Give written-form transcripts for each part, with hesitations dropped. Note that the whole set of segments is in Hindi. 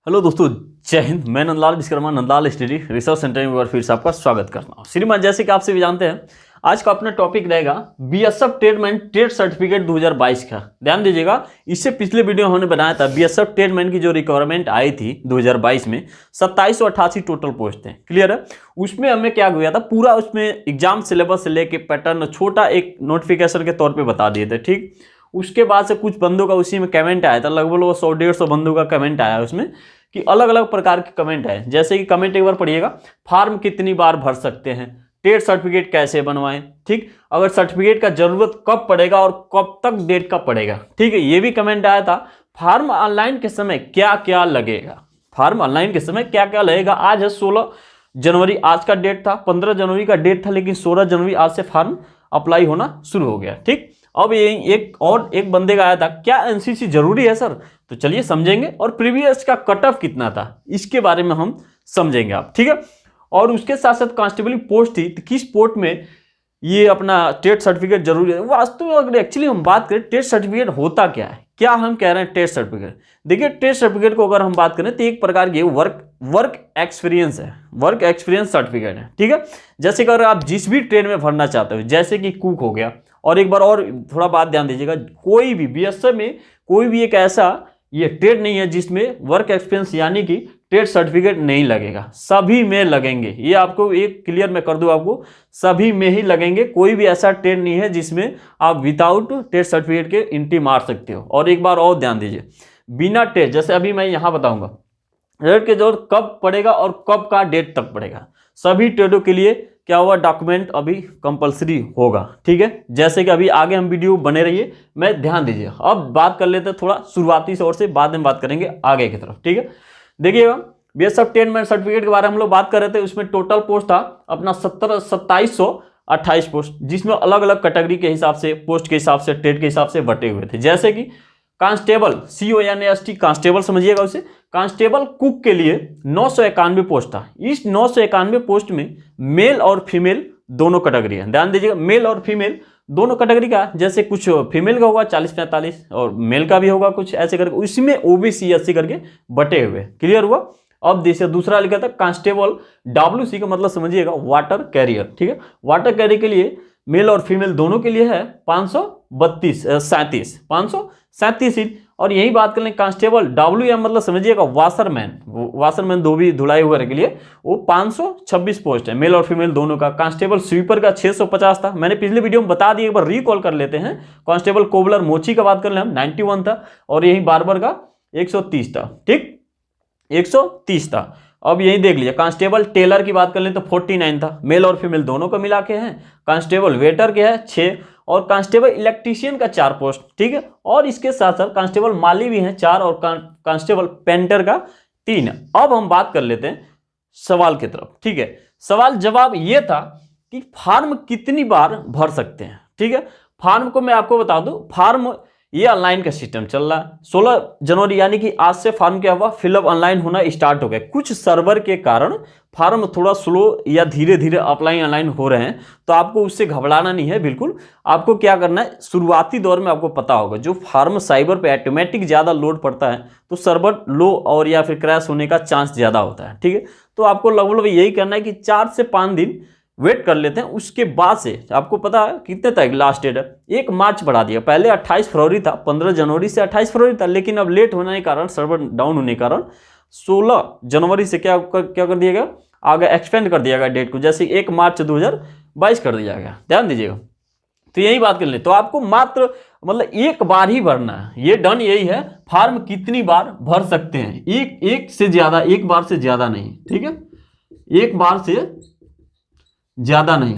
हेलो दोस्तों, जय हिंद। मैं Nandlal Vishwakarma Nandlal study research centre में फिर से आपका स्वागत करता हूँ। श्रीमान, जैसे कि आप सभी जानते हैं, आज का अपना टॉपिक रहेगा बीएसएफ ट्रेडमैन ट्रेड सर्टिफिकेट 2022 का। ध्यान दीजिएगा, इससे पिछले वीडियो हमने बनाया था बीएसएफ ट्रेडमैन की जो रिक्वायरमेंट आई थी 2022 में 2788 टोटल पोस्ट थे। क्लियर है? उसमें हमें क्या गया था, पूरा उसमें एग्जाम सिलेबस से लेके पैटर्न छोटा एक नोटिफिकेशन के तौर पर बता दिए थे। ठीक, उसके बाद से कुछ बंदों का उसी में कमेंट आया था, लगभग 100-150 बंदों का कमेंट आया उसमें कि अलग अलग प्रकार के कमेंट आए। जैसे कि कमेंट एक बार पढ़िएगा, फॉर्म कितनी बार भर सकते हैं, ट्रेड सर्टिफिकेट कैसे बनवाएं, ठीक, अगर सर्टिफिकेट का जरूरत कब पड़ेगा और कब तक डेट कब पड़ेगा। ठीक है, ये भी कमेंट आया था, फॉर्म ऑनलाइन के समय क्या क्या लगेगा, फॉर्म ऑनलाइन के समय क्या क्या लगेगा। आज है 16 जनवरी, आज का डेट था, 15 जनवरी का डेट था, लेकिन 16 जनवरी आज से फॉर्म अप्लाई होना शुरू हो गया। ठीक, अब ये एक बंदे का आया था, क्या एनसीसी जरूरी है सर? तो चलिए समझेंगे, और प्रीवियस का कट ऑफ कितना था इसके बारे में हम समझेंगे आप। ठीक है, और उसके साथ साथ कांस्टेबल की पोस्ट थी, तो किस पोस्ट में ये अपना ट्रेड सर्टिफिकेट जरूरी है। वास्तव में अगर एक्चुअली हम बात करें ट्रेड सर्टिफिकेट होता क्या है, क्या हम कह रहे हैं ट्रेड सर्टिफिकेट। देखिए, ट्रेड सर्टिफिकेट को अगर हम बात करें तो एक प्रकार की वर्क एक्सपीरियंस है, वर्क एक्सपीरियंस सर्टिफिकेट है। ठीक है, जैसे कि अगर आप जिस भी ट्रेड में भरना चाहते हो, जैसे कि कुक हो गया, और एक बार और थोड़ा बात ध्यान दीजिएगा, कोई भी बीएसएफ में कोई भी एक ऐसा ये ट्रेड नहीं है जिसमें वर्क एक्सपीरियंस यानी कि ट्रेड सर्टिफिकेट नहीं लगेगा। सभी में लगेंगे, ये आपको एक क्लियर में कर दूं, आपको सभी में ही लगेंगे। कोई भी ऐसा ट्रेड नहीं है जिसमें आप विदाउट ट्रेड सर्टिफिकेट के एंट्री मार सकते हो। और एक बार और ध्यान दीजिए, बिना ट्रेड, जैसे अभी मैं यहां बताऊंगा ट्रेड के जरूरत कब पड़ेगा और कब का डेट तक पड़ेगा, सभी ट्रेडों के लिए क्या हुआ, डॉक्यूमेंट अभी कंपलसरी होगा। ठीक है, जैसे कि अभी आगे हम वीडियो बने रहिए, मैं ध्यान दीजिए। अब बात कर लेते हैं थोड़ा शुरुआती तौर से, बाद में बात करेंगे आगे की तरफ। ठीक है, देखिएगा, बीएसएफ ट्रेडमैन सर्टिफिकेट के बारे में हम लोग बात कर रहे थे। उसमें टोटल पोस्ट था अपना 2728 पोस्ट, जिसमें अलग अलग कैटेगरी के हिसाब से, पोस्ट के हिसाब से, ट्रेड के हिसाब से बटे हुए थे। जैसे कि कांस्टेबल, CONST कांस्टेबल समझिएगा उसे, कांस्टेबल कुक के लिए 991 पोस्ट था। इस 991 पोस्ट में मेल और फीमेल दोनों कैटेगरी है। ध्यान दीजिएगा, मेल और फीमेल दोनों कैटेगरी का, जैसे कुछ फीमेल का होगा 40-45 और मेल का भी होगा कुछ ऐसे करके, उसमें OBC SC करके बटे हुए। क्लियर हुआ? अब देखिए, दूसरा लिखा था कांस्टेबल WC का मतलब समझिएगा वाटर कैरियर। ठीक है, वाटर कैरियर के लिए मेल और फीमेल दोनों के लिए है 537 सीट। और यही बात करें कांस्टेबल WM मतलब समझिएगा वाशरमैन दो भी धुलाई वगैरह के लिए, वो 526 पोस्ट है, मेल और फीमेल दोनों का। कांस्टेबल स्वीपर का 650 था, मैंने पिछले वीडियो में बता दिया, एक बार रिकॉल कर लेते हैं। कांस्टेबल कोबलर मोची का बात कर ले हम 91 था, और यही बार्बर का 130 था। ठीक, 130 था। अब यही देख लीजिए, कांस्टेबल टेलर की बात कर ले तो 49 था, मेल और फीमेल दोनों को मिला के हैं। कांस्टेबल वेटर के है 6, और कांस्टेबल इलेक्ट्रीशियन का 4 पोस्ट। ठीक है, और इसके साथ साथ कांस्टेबल माली भी हैं 4, और कांस्टेबल पेंटर का 3। अब हम बात कर लेते हैं सवाल की तरफ। ठीक है, सवाल जवाब ये था कि फॉर्म कितनी बार भर सकते हैं। ठीक है, फॉर्म को मैं आपको बता दूं, फॉर्म ये ऑनलाइन का सिस्टम चल रहा है। 16 जनवरी यानी कि आज से फॉर्म क्या हुआ, फिलअप ऑनलाइन होना स्टार्ट हो गया। कुछ सर्वर के कारण फॉर्म थोड़ा स्लो या धीरे धीरे अप्लाई ऑनलाइन हो रहे हैं, तो आपको उससे घबराना नहीं है बिल्कुल। आपको क्या करना है, शुरुआती दौर में आपको पता होगा, जो फॉर्म साइबर पे ऑटोमेटिक ज़्यादा लोड पड़ता है तो सर्वर लो और या फिर क्रैश होने का चांस ज़्यादा होता है। ठीक है, तो आपको लगभग यही करना है कि 4 से 5 दिन वेट कर लेते हैं। उसके बाद से आपको पता है कितने तक लास्ट डेट है, 1 मार्च बढ़ा दिया। पहले 28 फरवरी था, 15 जनवरी से 28 फरवरी था, लेकिन अब लेट होने के कारण, सर्वर डाउन होने के कारण 16 जनवरी से क्या कर दिया गया, आगे एक्सपेंड कर दिया गया डेट को, जैसे 1 मार्च 2022 कर दिया गया। ध्यान दीजिएगा, तो यही बात कर ले, तो आपको मात्र मतलब 1 बार ही भरना है। ये डन यही है, फॉर्म कितनी बार भर सकते हैं, एक से ज्यादा, 1 बार से ज्यादा नहीं। ठीक है, 1 बार से ज्यादा नहीं,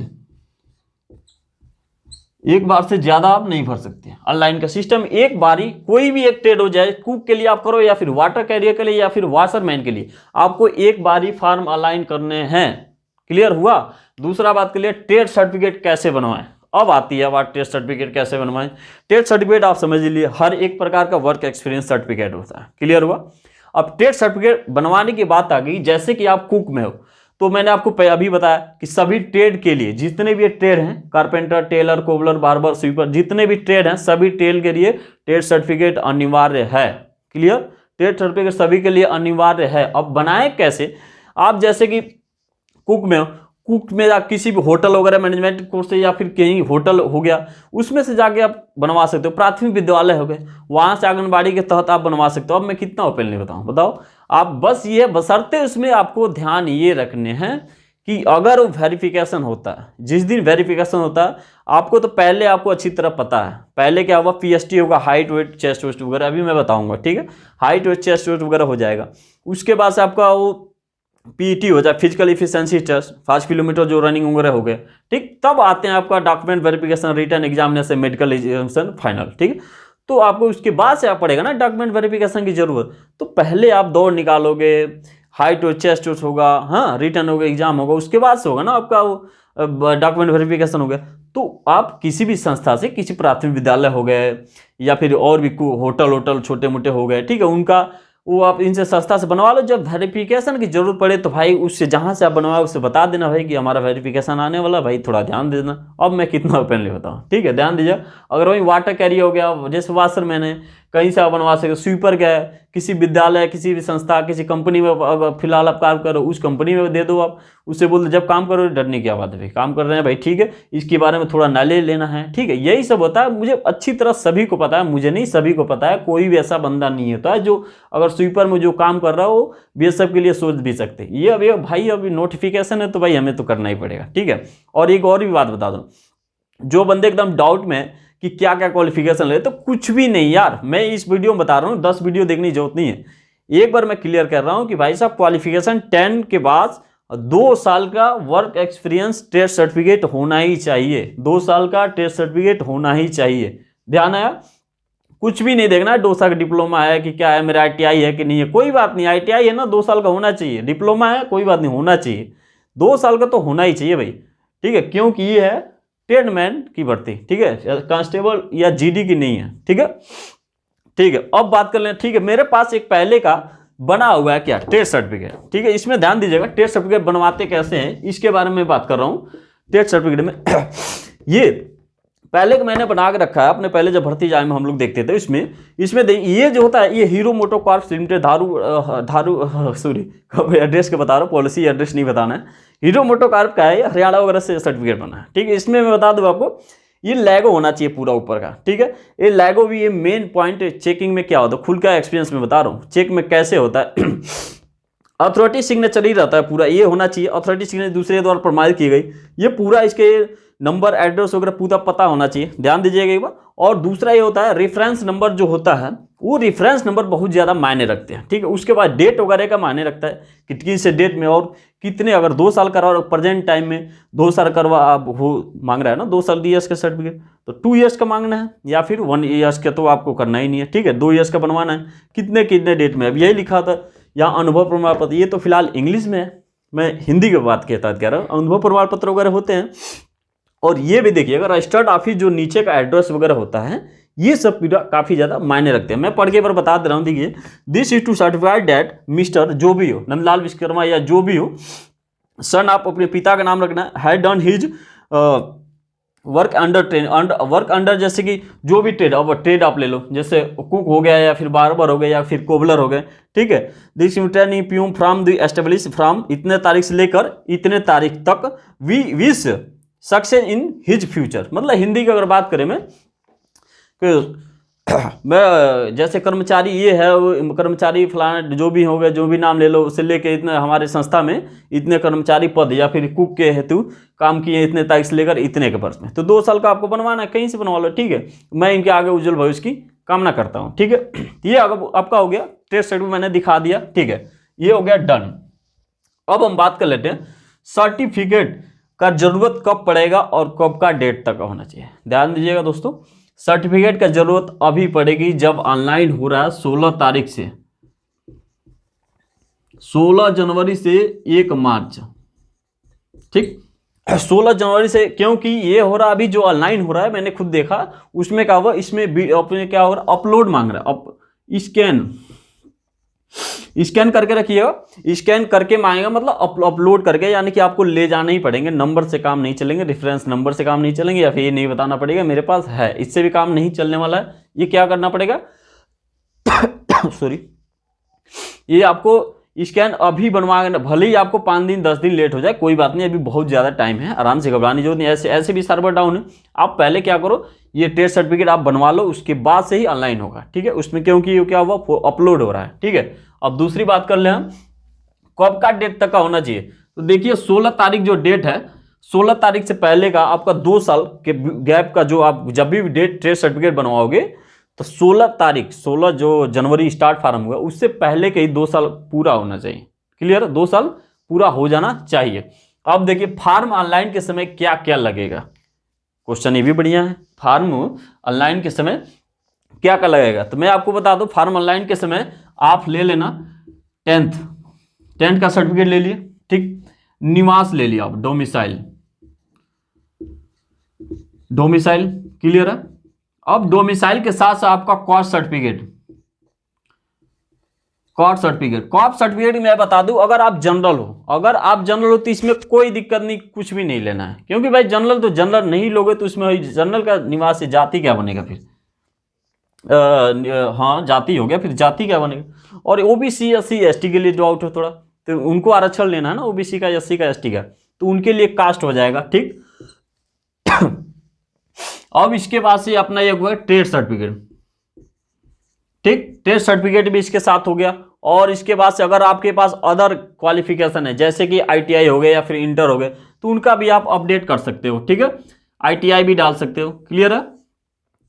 1 बार से ज्यादा आप नहीं भर सकते। ऑनलाइन का सिस्टम, एक बार ही कोई भी एक ट्रेड हो जाए, कुक के लिए आप करो या फिर वाटर कैरियर के लिए या फिर वाशरमैन के लिए, आपको 1 बार ही फॉर्म ऑनलाइन करने हैं। क्लियर हुआ? दूसरा बात के लिए ट्रेड सर्टिफिकेट कैसे बनवाएं, अब आती है बात, ट्रेड सर्टिफिकेट कैसे बनवाएं। ट्रेड सर्टिफिकेट आप समझ लीजिए, हर एक प्रकार का वर्क एक्सपीरियंस सर्टिफिकेट होता है। क्लियर हुआ? अब ट्रेड सर्टिफिकेट बनवाने की बात आ गई, जैसे कि आप कुक में हो, तो मैंने आपको अभी बताया कि सभी ट्रेड के लिए, जितने भी ट्रेड हैं, carpenter, tailor, cobbler, barber, sweeper, जितने भी ट्रेड हैं, सभी ट्रेड के लिए ट्रेड सर्टिफिकेट अनिवार्य है। क्लियर? ट्रेड सर्टिफिकेट सभी के लिए अनिवार्य है। अब बनाए कैसे? आप जैसे कि कुक में हो, कुक में आप किसी भी होटल वगैरह मैनेजमेंट कोर्स से या फिर कहीं होटल हो गया उसमें से जाके आप बनवा सकते हो। प्राथमिक विद्यालय हो गए वहां से आंगनबाड़ी के तहत आप बनवा सकते हो। अब मैं कितना ओपनली बताऊं, बताओ आप, बस ये बशर्ते उसमें आपको ध्यान ये रखने हैं कि अगर वो वेरिफिकेशन होता है, जिस दिन वेरिफिकेशन होता है आपको, तो पहले आपको अच्छी तरह पता है पहले क्या होगा, पीएसटी होगा, हाइट वेट चेस्ट वेस्ट वगैरह, अभी मैं बताऊंगा, ठीक है, हाइट वेट चेस्ट वेस्ट वगैरह हो जाएगा। उसके बाद से आपका वो पीटी हो जाए, फिजिकल इफिशिएंसी टेस्ट, 5 किलोमीटर जो रनिंग वगैरह हो गए, ठीक, तब आते हैं आपका document verification, written examination, medical examination, final, ठीक। तो आपको उसके बाद से आप पड़ेगा ना डॉक्यूमेंट वेरिफिकेशन की जरूरत। तो पहले आप दौड़ निकालोगे, हाइट और चेस्ट होगा, हाँ, रिटर्न होगा, एग्जाम होगा, उसके बाद से होगा ना आपका वो डॉक्यूमेंट वेरिफिकेशन हो गया। तो आप किसी भी संस्था से, किसी प्राथमिक विद्यालय हो गए या फिर और भी होटल छोटे मोटे हो गए, ठीक है, उनका वो आप इनसे संस्था से बनवा लो। जब वेरिफिकेशन की जरूरत पड़े तो भाई उससे, जहाँ से आप बनवाओ उससे बता देना भाई कि हमारा वेरिफिकेशन आने वाला, भाई थोड़ा ध्यान दे देना। अब मैं कितना ओपनली बताऊँ, ठीक है, ध्यान दीजिए। अगर वही वाटर कैरियर हो गया, जैसे वाशरमैन है, कहीं से आप बनवा सकते, स्वीपर का है, किसी विद्यालय, किसी भी संस्था, किसी कंपनी में अगर फिलहाल आप काम करो, उस कंपनी में दे दो आप, उससे बोल दो जब काम करो डरने की बात है भाई, काम कर रहे हैं भाई, ठीक है, इसके बारे में थोड़ा नॉलेज लेना है, ठीक है, यही सब होता है। मुझे अच्छी तरह सभी को पता है, मुझे नहीं सभी को पता है, कोई भी ऐसा बंदा नहीं होता है जो अगर स्वीपर में जो काम कर रहा हो बीएसएफ के लिए सोच भी सकते। ये अभी भाई अभी नोटिफिकेशन है तो भाई हमें तो करना ही पड़ेगा, ठीक है। और एक और भी बात बता दूं, जो बंदे एकदम डाउट में कि क्या क्या क्वालिफिकेशन ले, तो कुछ भी नहीं यार, मैं इस वीडियो में बता रहा हूँ, 10 वीडियो देखने की जरूरत नहीं है। एक बार मैं क्लियर कर रहा हूँ कि भाई साहब क्वालिफिकेशन 10 के बाद 2 साल का वर्क एक्सपीरियंस ट्रेड सर्टिफिकेट होना ही चाहिए, 2 साल का ट्रेड सर्टिफिकेट होना ही चाहिए। ध्यान आया? कुछ भी नहीं देखना है 2 साल का डिप्लोमा है कि क्या है, मेरा आईटीआई है कि नहीं है, कोई बात नहीं, आईटीआई है ना 2 साल का होना चाहिए, डिप्लोमा है कोई बात नहीं, होना चाहिए, 2 साल का तो होना ही चाहिए भाई, ठीक है, क्योंकि ये है ट्रेडमैन की भर्ती, ठीक है, कांस्टेबल या जीडी की नहीं है, ठीक है, ठीक है। अब बात कर लें, ठीक है, मेरे पास एक पहले का बना हुआ है क्या, ट्रेड सर्टिफिकेट, ठीक है, इसमें ध्यान दीजिएगा, ट्रेड सर्टिफिकेट बनवाते कैसे हैं इसके बारे में बात कर रहा हूं। ट्रेड सर्टिफिकेट में ये पहले का मैंने बना के रखा है, अपने पहले जब भर्ती जाए में हम लोग देखते थे, इसमें ये जो होता है, ये hero MotoCorp limited Dharu sorry address के बता रहा हूँ, पॉलिसी एड्रेस नहीं बताना है, हीरो मोटोकॉर्प का है, हरियाणा वगैरह से सर्टिफिकेट बना है, ठीक है। इसमें मैं बता दूं आपको, ये लैगो होना चाहिए पूरा ऊपर का, ठीक है, ये लैगो भी, ये मेन पॉइंट चेकिंग में क्या होता है, खुल का एक्सपीरियंस में बता रहा हूँ, चेक में कैसे होता है अथॉरिटी सिग्नेचर ही रहता है पूरा, ये होना चाहिए, अथॉरिटी सिग्नेचर दूसरे द्वारा प्रमाणित की गई, ये पूरा इसके नंबर एड्रेस वगैरह पूरा पता होना चाहिए, ध्यान दीजिएगा एक बार। और दूसरा ये होता है रेफरेंस नंबर जो होता है, वो रेफरेंस नंबर बहुत ज़्यादा मायने रखते हैं, ठीक है। उसके बाद डेट वगैरह का मायने रखता है कि किस से डेट में और कितने, अगर 2 साल करवा, प्रेजेंट टाइम में 2 साल करवा आप हो मांग रहा है ना, 2 साल 2 ईयर्स का सर्टिफिकेट, तो 2 ईयर्स का मांगना है या फिर 1 ईयर्स का तो आपको करना ही नहीं है, ठीक है, 2 ईयर्स का बनवाना है, कितने डेट में, अब यही लिखा था यहाँ अनुभव प्रमाण पत्र, ये तो फिलहाल इंग्लिश में है, मैं हिंदी की बात कहता कह रहा हूँ, अनुभव प्रमाण पत्र वगैरह होते हैं। और ये भी देखिएगा रजिस्टर्ड ऑफिस जो नीचे का एड्रेस वगैरह होता है, ये सब काफी ज्यादा मायने रखते हैं। मैं पढ़ के एक बार बता दे रहा हूँ, देखिए, this is to certified that mister जो भी हो, नंदलाल विश्वकर्मा या जो भी हो, सन, आप अपने पिता का नाम रखना, had done his work under जैसे कि जो भी ट्रेड, अब ट्रेड आप ले लो, जैसे कुक हो गया या फिर बार्बर हो गया या फिर कोबलर हो गए, ठीक है, दिस ट्रेनिंग प्यूम फ्रॉम द एस्टेब्लिश फ्रॉम इतने तारीख से लेकर इतने तारीख तक, we wish success in his future. मतलब हिंदी की अगर बात करें मैं जैसे कर्मचारी ये है, वो कर्मचारी फलाना जो भी हो गए, जो भी नाम ले लो, उससे लेके इतने हमारे संस्था में इतने कर्मचारी पद या फिर कुक के हेतु काम किए इतने तारीख से लेकर इतने के वर्ष में, तो 2 साल का आपको बनवाना है, कहीं से बनवा लो, ठीक है। मैं इनके आगे उज्जवल भविष्य की कामना करता हूँ, ठीक है। ये आपका हो गया ट्रेड सर्टिफिकेट, मैंने दिखा दिया, ठीक है, ये हो गया डन। अब हम बात कर लेते हैं सर्टिफिकेट का जरूरत कब पड़ेगा और कब का डेट तक होना चाहिए। ध्यान दीजिएगा दोस्तों, सर्टिफिकेट का जरूरत अभी पड़ेगी जब ऑनलाइन हो रहा है 16 तारीख से, 16 जनवरी से 1 मार्च, ठीक, 16 जनवरी से, क्योंकि ये हो रहा अभी जो ऑनलाइन हो रहा है, मैंने खुद देखा, उसमें क्या हुआ, इसमें अपने क्या हो रहा, अपलोड मांग रहा है, स्कैन करके रखिएगा, स्कैन करके मांगेगा, मतलब अपलोड करके, यानी कि आपको ले जाने ही पड़ेंगे, नंबर से काम नहीं चलेंगे, रेफरेंस नंबर से काम नहीं चलेंगे, या फिर ये नहीं बताना पड़ेगा मेरे पास है, इससे भी काम नहीं चलने वाला है। ये क्या करना पड़ेगा सॉरी, ये आपको स्कैन अभी बनवा, भले ही आपको 5 दिन 10 दिन लेट हो जाए कोई बात नहीं, अभी बहुत ज़्यादा टाइम है, आराम से घबराने जो नहीं। ऐसे भी सर्वर डाउन है, आप पहले क्या करो, ये ट्रेड सर्टिफिकेट आप बनवा लो, उसके बाद से ही ऑनलाइन होगा, ठीक है। उसमें क्योंकि ये क्या हुआ, अपलोड हो रहा है, ठीक है। अब दूसरी बात कर ले हम, कब का डेट तक का होना चाहिए। तो देखिए 16 तारीख जो डेट है, 16 तारीख से पहले का आपका 2 साल के गैप का जो आप जब भी डेट ट्रेड सर्टिफिकेट बनवाओगे तो 16 तारीख, 16 जो जनवरी स्टार्ट फार्म हुआ उससे पहले के ही 2 साल पूरा होना चाहिए। क्लियर, 2 साल पूरा हो जाना चाहिए। अब देखिए फॉर्म ऑनलाइन के समय क्या क्या लगेगा, क्वेश्चन ये भी बढ़िया है। फॉर्म ऑनलाइन के समय क्या क्या लगेगा, तो मैं आपको बता दूं, फॉर्म ऑनलाइन के समय आप ले लेना 10th का सर्टिफिकेट ले लिए, ठीक। निवास ले लिया आप, डोमिसाइल क्लियर है। अब डोमिसाइल के साथ साथ आपका कॉस्ट सर्टिफिकेट मैं बता दूं, अगर आप जनरल हो तो इसमें कोई दिक्कत नहीं, कुछ भी नहीं लेना है, क्योंकि भाई जनरल तो जनरल नहीं लोगे तो इसमें जनरल का निवासी जाति क्या बनेगा फिर, हाँ जाति हो गया, फिर जाति क्या बनेगा। और ओबीसी एससी एसटी के लिए जो आउट हो थोड़ा, तो उनको आरक्षण लेना है ना, ओबीसी का एससी का एसटी का, तो उनके लिए कास्ट हो जाएगा, ठीक। अब इसके बाद से अपना ये हुआ ट्रेड सर्टिफिकेट, ठीक। ट्रेड सर्टिफिकेट भी इसके साथ हो गया। और इसके बाद से अगर आपके पास अदर क्वालिफिकेशन है, जैसे कि आईटीआई हो गए या फिर इंटर हो गए, तो उनका भी आप अपडेट कर सकते हो, ठीक है। आईटीआई भी डाल सकते हो, क्लियर है।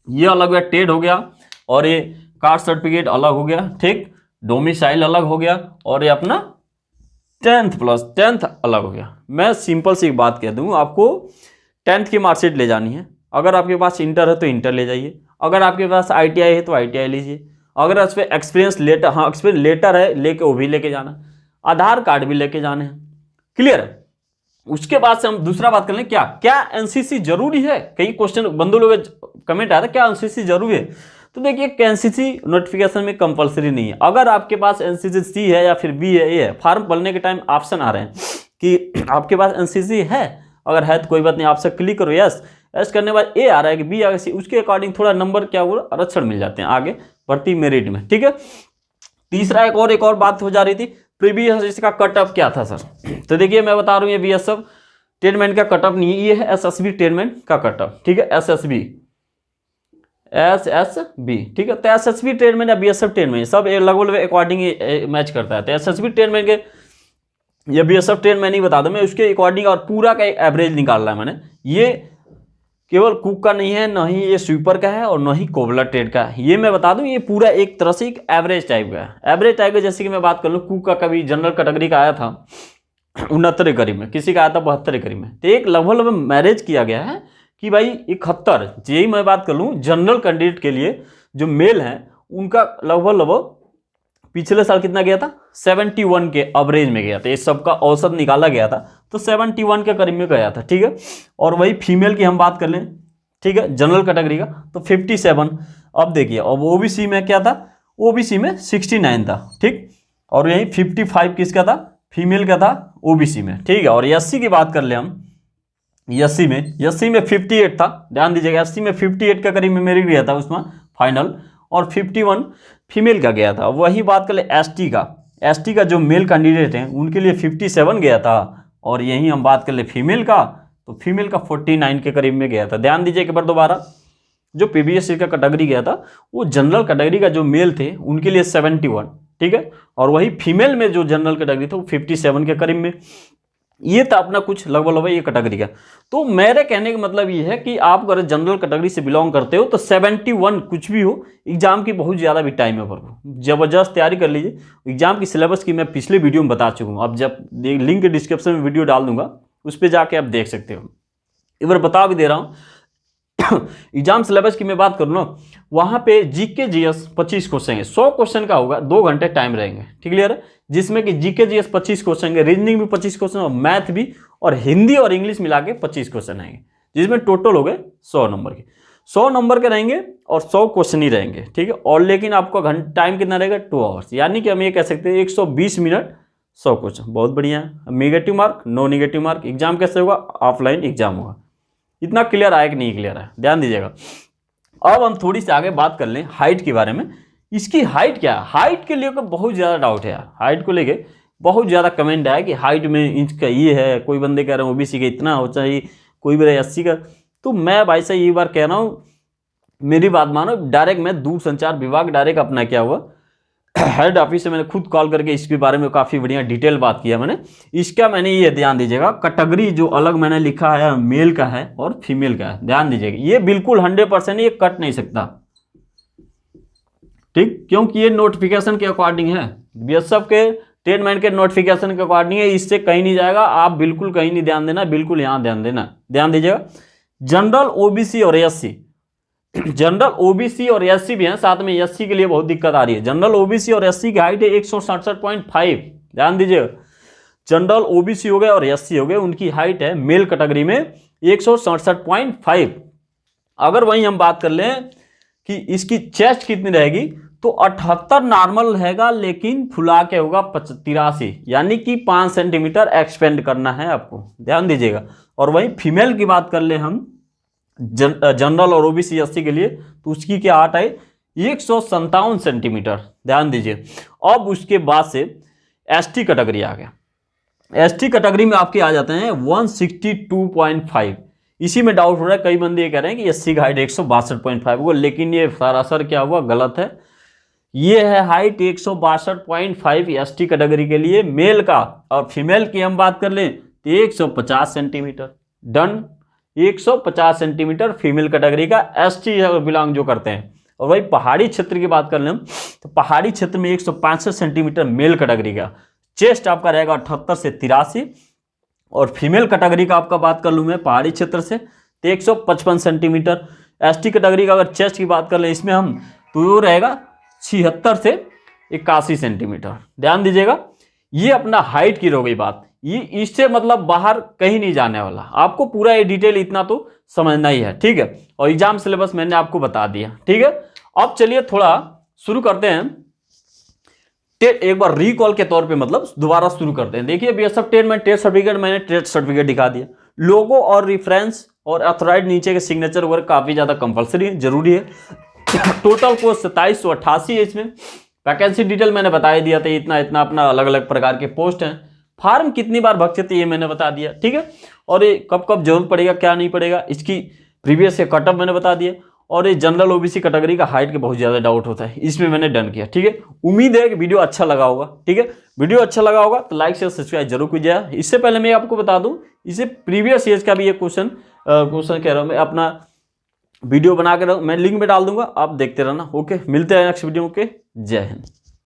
ये अलग हुआ, ट्रेड हो गया, और ये कास्ट सर्टिफिकेट अलग हो गया, ठीक। डोमिसाइल अलग हो गया, और ये अपना 10th अलग हो गया। मैं सिंपल सी एक बात कह दूं आपको, 10th की मार्कशीट ले जानी है। अगर आपके पास इंटर है तो इंटर ले जाइए, अगर आपके पास आईटीआई है तो आईटीआई लीजिए, अगर उस पर एक्सपीरियंस लेटर, हाँ एक्सपीरियंस लेटर है लेके वो भी लेके जाना, आधार कार्ड भी लेके जाने हैं, क्लियर है। उसके बाद से हम दूसरा बात कर लें, क्या एनसीसी जरूरी है। कई क्वेश्चन बंधु लोग कमेंट आया था, क्या एनसीसी जरूरी है। तो देखिए एनसीसी नोटिफिकेशन में कंपलसरी नहीं है। अगर आपके पास एनसीसी सी है या फिर बी है, ए है, फॉर्म भरने के टाइम ऑप्शन आ रहे हैं कि आपके पास एनसीसी है, अगर है तो कोई बात नहीं, आपसे क्लिक करो यस, एस करने के बाद ए आ रहा है कि बी आ रहा है, उसके अकॉर्डिंग थोड़ा नंबर क्या हुआ, आरक्षण मिल जाते हैं आगे भर्ती मेरिट में, ठीक है। तीसरा एक और बात हो जा रही थी, प्रीवियस इसका कट ऑफ क्या था सर। तो देखिए मैं बता रहा हूँ, ये बीएसएफ ट्रेडमेंट का कट ऑफ नहीं है, ये है एसएसबी ट्रेडमेंट का कट ऑफ, ठीक है। एसएसबी, ठीक है। तो एसएसबी ट्रेडमेंट या बीएसएफ ट्रेडमेंट सब लगभग अकॉर्डिंग मैच करता है। तो एसएसबी ट्रेडमेंट के ये बीएसएफ ट्रेडमेंट नहीं बता दूं मैं, उसके अकॉर्डिंग और पूरा का एवरेज निकाल रहा है मैंने। ये केवल कुक का नहीं है, ना ही ये स्वीपर का है, और ना ही कोबलर ट्रेड का है। ये मैं बता दूं, ये पूरा एक तरह से एक एवरेज टाइप का है। एवरेज टाइप का जैसे कि मैं बात कर लूँ, कुक का कभी जनरल कैटेगरी का आया था 69 करीब में, किसी का आया था 72 करीब में। तो एक लगभग मैरिज किया गया है कि भाई 71, यही मैं बात कर लूँ जनरल कैंडिडेट के लिए जो मेल है उनका लगभग पिछले साल कितना गया था, 71 के एवरेज में गया था। ये सबका औसत निकाला गया था तो 71 के करीब में गया था, ठीक है। और वही फीमेल की हम बात कर लें, ठीक है, जनरल कैटेगरी का तो 57। अब देखिए अब ओबीसी में क्या था, ओबीसी में 69 था, ठीक। और यही 55 किसका था, फीमेल का था ओबीसी में, ठीक है। और एससी की बात कर ले हम, एससी में 58 था, ध्यान दीजिएगा। एससी में 58 का करीब में मेरिट गया था उसमें फाइनल, और 51 फीमेल का गया था। वही बात कर ले एसटी का जो मेल कैंडिडेट हैं उनके लिए 57 गया था, और यही हम बात कर ले फीमेल का, तो फीमेल का 49 के करीब में गया था। ध्यान दीजिए एक बार दोबारा, जो पीबीएससी का कैटेगरी गया था वो जनरल कैटेगरी का जो मेल थे उनके लिए 71, ठीक है। और वही फीमेल में जो जनरल कैटेगरी था वो 57 के करीब में। ये था अपना कुछ लगभग ये कैटेगरी का। तो मेरे कहने का मतलब ये है कि आप अगर जनरल कैटेगरी से बिलोंग करते हो तो 71 कुछ भी हो, एग्जाम की बहुत ज़्यादा भी टाइम है, पर जबरदस्त तैयारी कर लीजिए। एग्जाम की सिलेबस की मैं पिछले वीडियो में बता चुका हूँ, अब जब लिंक डिस्क्रिप्शन में वीडियो डाल दूंगा उस पर जाके आप देख सकते हो। एक बार बता भी दे रहा हूँ एग्जाम सिलेबस की मैं बात करूँ ना, वहाँ पे जीके जीएस 25 क्वेश्चन है, 100 क्वेश्चन का होगा, 2 घंटे टाइम रहेंगे, ठीक क्लियर है। जिसमें कि जीके जीएस 25 क्वेश्चन है, रीजनिंग भी 25 क्वेश्चन, और मैथ भी, और हिंदी और इंग्लिश मिला के 25 क्वेश्चन आएंगे, जिसमें टोटल हो गए 100 नंबर के। 100 नंबर के रहेंगे और 100 क्वेश्चन ही रहेंगे, ठीक है। और लेकिन आपका टाइम कितना रहेगा, 2 आवर्स, यानी कि हम ये कह सकते हैं 120 मिनट 100 क्वेश्चन। बहुत बढ़िया है। Negative mark, no negative mark. Exam कैसे होगा, ऑफलाइन एग्जाम होगा। इतना क्लियर आया कि नहीं क्लियर है, ध्यान दीजिएगा। अब हम थोड़ी सी आगे बात कर लें हाइट के बारे में, इसकी हाइट क्या है, हाइट के लिए बहुत ज़्यादा डाउट है यार, हाइट को लेके बहुत ज़्यादा कमेंट आया कि हाइट में इंच का ये है, कोई बंदे कह रहे हैं ओबीसी का इतना हो चाहिए, कोई बोले 80 का। तो मैं भाई साहब ये बार कह रहा हूँ, मेरी बात मानो, डायरेक्ट मैं दूरसंचार विभाग डायरेक्ट अपना क्या हुआ हेड ऑफिस से मैंने खुद कॉल करके इसके बारे में काफ़ी बढ़िया डिटेल बात किया मैंने। इसका मैंने ये ध्यान दीजिएगा, कैटेगरी जो अलग मैंने लिखा है मेल का है और फीमेल का है, ध्यान दीजिएगा, ये बिल्कुल 100% ये कट नहीं सकता, ठीक, क्योंकि ये नोटिफिकेशन के अकॉर्डिंग है, बीएसएफ के ट्रेडमैन के नोटिफिकेशन के अकॉर्डिंग है, इससे कहीं नहीं जाएगा। आप बिल्कुल कहीं नहीं ध्यान देना, बिल्कुल यहाँ ध्यान देना, ध्यान दीजिएगा। जनरल ओबीसी और एससी, जनरल ओबीसी और एससी भी हैं साथ में, एससी के लिए बहुत दिक्कत आ रही है। जनरल ओबीसी और एससी की हाइट है 167.5, ध्यान दीजिएगा। जनरल ओबीसी हो गए और एससी हो गए, उनकी हाइट है मेल कैटेगरी में 167.5। अगर वहीं हम बात कर लें कि इसकी चेस्ट कितनी रहेगी, तो 78 नॉर्मल रहेगा, लेकिन फुला के होगा 83, यानी कि 5 सेंटीमीटर एक्सपेंड करना है आपको, ध्यान दीजिएगा। और वहीं फीमेल की बात कर ले हम, जनरल और ओबीसी एससी के लिए, तो उसकी क्या हाइट है 157 सेंटीमीटर, ध्यान दीजिए। अब उसके बाद से एसटी कैटेगरी आ गया, एसटी कैटेगरी में आपके आ जाते हैं 162.5। इसी में डाउट हो रहा है, कई बंदे ये कह रहे हैं कि एससी का हाइट 162.5 हुआ, लेकिन ये सरासर क्या हुआ, गलत है। ये है हाइट 162.5 एसटी कैटेगरी के लिए मेल का, और फीमेल की हम बात कर लें तो 150 centimetre, done, 150 centimetre female category का एसटी बिलोंग जो करते हैं। और वही पहाड़ी क्षेत्र की बात कर लें तो पहाड़ी क्षेत्र में 165 सेंटीमीटर मेल कैटेगरी का, चेस्ट आपका रहेगा 78 से 83, और फीमेल कैटेगरी का आपका बात कर लूँ मैं पहाड़ी क्षेत्र से तो 155 सेंटीमीटर। एसटी कैटेगरी का अगर चेस्ट की बात कर लें इसमें हम, तो वो रहेगा 76 से 81 सेंटीमीटर, ध्यान दीजिएगा। ये अपना हाइट की हो गई बात, ये इससे मतलब बाहर कहीं नहीं जाने वाला, आपको पूरा ये डिटेल इतना तो समझना ही है, ठीक है। और एग्जाम सिलेबस मैंने आपको बता दिया, ठीक है। अब चलिए थोड़ा शुरू करते हैं, एक बार रिकॉल के तौर पे मतलब दोबारा शुरू करते हैं। देखिए बीएसएफ ट्रेड में ट्रेड सर्टिफिकेट, मैंने ट्रेड सर्टिफिकेट दिखा दिया, लोगो और रेफरेंस और अथॉराइज्ड नीचे के सिग्नेचर वर्क काफी ज्यादा कंपलसरी है, जरूरी है। टोटल पोस्ट 2788 है, इसमें वैकेंसी डिटेल मैंने बता दिया था, इतना इतना अपना अलग अलग प्रकार के पोस्ट हैं। फार्म कितनी बार भग सकते ये मैंने बता दिया, ठीक है। और ये कब कब जरूरत पड़ेगा क्या नहीं पड़ेगा, इसकी प्रीवियस के कटअप मैंने बता दिया। और ये जनरल ओबीसी कैटेगरी का हाइट के बहुत ज़्यादा डाउट होता है, इसमें मैंने डन किया, ठीक है। उम्मीद है कि वीडियो अच्छा लगा होगा, ठीक है। वीडियो अच्छा लगा होगा तो लाइक शेयर सब्सक्राइब जरूर कीजिएगा। इससे पहले मैं आपको बता दूं, इसे प्रीवियस ईयर्स का भी एक क्वेश्चन कह रहा हूँ मैं, अपना वीडियो बना कर मैं लिंक में डाल दूंगा, आप देखते रहना। ओके, मिलते हैं नेक्स्ट वीडियो के, जय हिंद।